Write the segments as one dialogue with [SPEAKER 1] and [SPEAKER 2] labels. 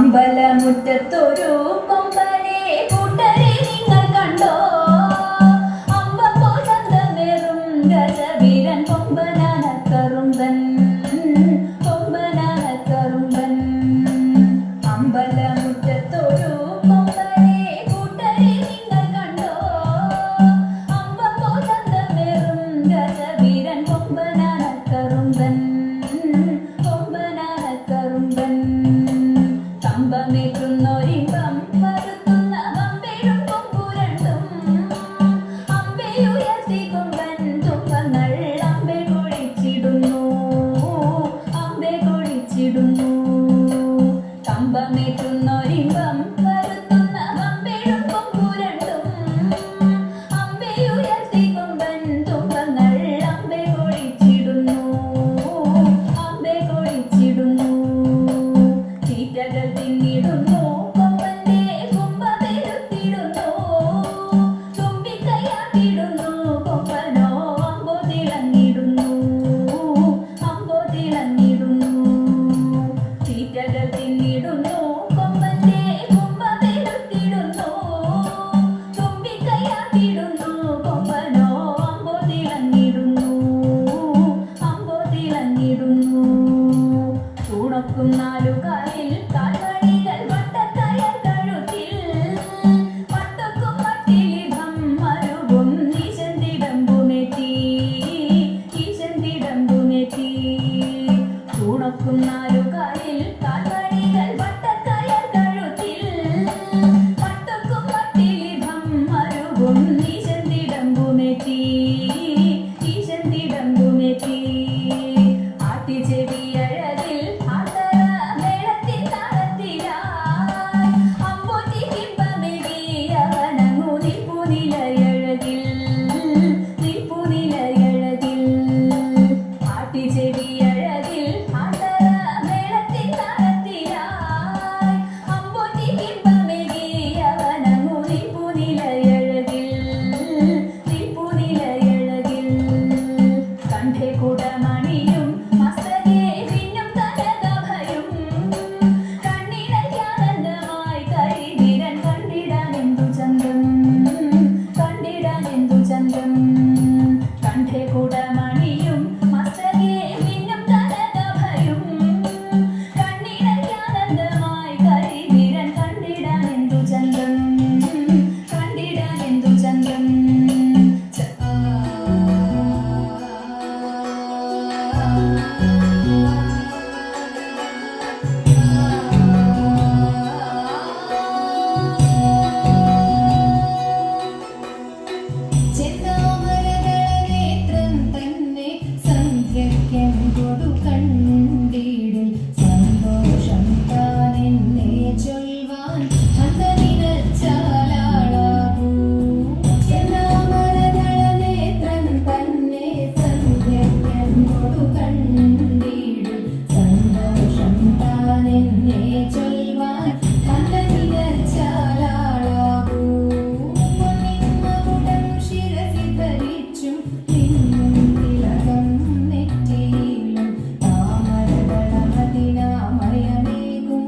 [SPEAKER 1] അമ്പലമുറ്റത്തൊരു കൊമ്പനെ കൂട്ടരെ നിങ്ങൾ കണ്ടോ? അമ്പപ്പോ ചന്തമേറും ഗജവീരൻ കൊമ്പനാന കറുമ്പൻ, കൊമ്പനാന കറുമ്പൻ. അമ്പലമുറ്റത്തൊരു കൊമ്പനെ കൂട്ടരെ നിങ്ങൾ കണ്ടോ? അമ്പപ്പോ ചന്തമേറും ഗജവീരൻ കൊമ്പനാന കറുമ്പൻ, കൊമ്പനാന കറുമ്പൻ. കമ്പമേറ്റുന്നൊരിമ്പം വരുത്തുന്ന വമ്പെഴും കൊമ്പുരണ്ടും അമ്പയുയർത്തി കൊമ്പൻ തുമ്പങ്ങൾ അമ്പെ കൊഴിച്ചിടുന്നു, അമ്പെ കൊഴിച്ചിടുന്നു. കമ്പമേറ്റുന്നൊരിമ്പം വരുത്തുന്ന വമ്പെഴും കൊമ്പുരണ്ടും അമ്പയുയർത്തി കൊമ്പൻ തുമ്പങ്ങൾ അമ്പെ കൊഴിച്ചിടുന്നു, അമ്പെ കൊഴിച്ചിടുന്നു. തീറ്റകൾ തിന്നിടുന്നു കൊമ്പന്റെ കുമ്പമെടുത്തിടുന്നു, തുമ്പിക്കൈയാട്ടിടുന്നു കൊമ്പനോ അമ്പോ തിളങ്ങിടുന്നു, അമ്പോ തിളങ്ങിടുന്നു. തീറ്റകൾ തിന്നിടുന്നു കൊമ്പന്റെ കുമ്പമെടുത്തിടുന്നു, തുമ്പിക്കൈയാട്ടിടുന്നു കൊമ്പനോ അമ്പോ തിളങ്ങിടുന്നു, അമ്പോ തിളങ്ങിടുന്നു. ചൂണക്കും നാലുകാലിൽ കാൽമണികൾ വട്ടക്കയർ കഴുത്തിൽ വട്ടക്കും മട്ടിലിഭം മരുവും ഈശന്തിടമ്പുമെത്തി, ഈശന്തിടമ്പുമെത്തി. ചൂണക്കും നാലുകാലിൽ കാൽമണികൾ വട്ടക്കയർ കഴുത്തിൽ വട്ടക്കും മട്ടിലിഭം മരുവും ഈശന്തിടമ്പുമെത്തി, ഈശന്തിടമ്പുമെത്തി. ആട്ടിച്ചെവിയഴകിൽ മേളത്തിൻ താളത്തിലായി അമ്പോറ്റി കിംബമെടിയവനങ്ങു നിൽപ്പുനിലയഴകിൽ, നിൽപ്പുനിലയഴകിൽ. ആട്ടിച്ചെവിയഴകിൽ മേളത്തിൻ താളത്തിലായി അമ്പോറ്റി കിംബമെടിയവനങ്ങു നിൽപ്പുനിലയഴകിൽ, നിൽപ്പുനിലയഴകിൽ. കണ്ഠേ കുടമണിയും മസ്തകേ പിന്നും കനകഭയും കണ്ണിടയ്ക്കാനന്ദമായി കരിവീരൻ കണ്ടിടാൻ എന്തു ചന്തം, കണ്ടിടാൻ എന്തു ചന്തം. കണ്ഠേ കുടമണിയും മസ്തകേ പിന്നും കനകഭയും കണ്ണിടയ്ക്കാനന്ദമായി കരിവീരൻ കണ്ടിടാൻ എന്തു ചന്തം, കണ്ടിടാൻ എന്തു ചന്തം. ചെന്താമരദളനേത്രം തന്നെ സന്ധ്യയ്ക്കൻ കൊടുകണ്ടിടിൽ സന്തോഷം താനെന്നെ ചൊൽവാൻ അന്തനിനച്ചാലാളാകൂ. ചെന്താമരദളനേത്രം തന്നെ സന്ധ്യയ്ക്കൻ കൊടുകണ്ടിടിൽ സന്തോഷം താനെന്നെ ചൊൽവാൻ അന്തനിനച്ചാലാളാകൂ. പൊന്നിന്മകുടം ശിരസിൽ ധരിച്ചും നിന്നും തിലകം നെറ്റിയിലും താമരദളമതിനാമയമേകും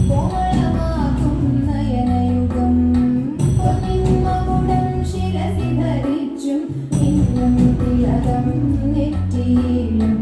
[SPEAKER 1] കോമളമാകും നയനയുഗം. പൊന്നിന്മകുടം ശിരസിൽ ധരിച്ചും നിന്നും തിലകം നെറ്റിയിലും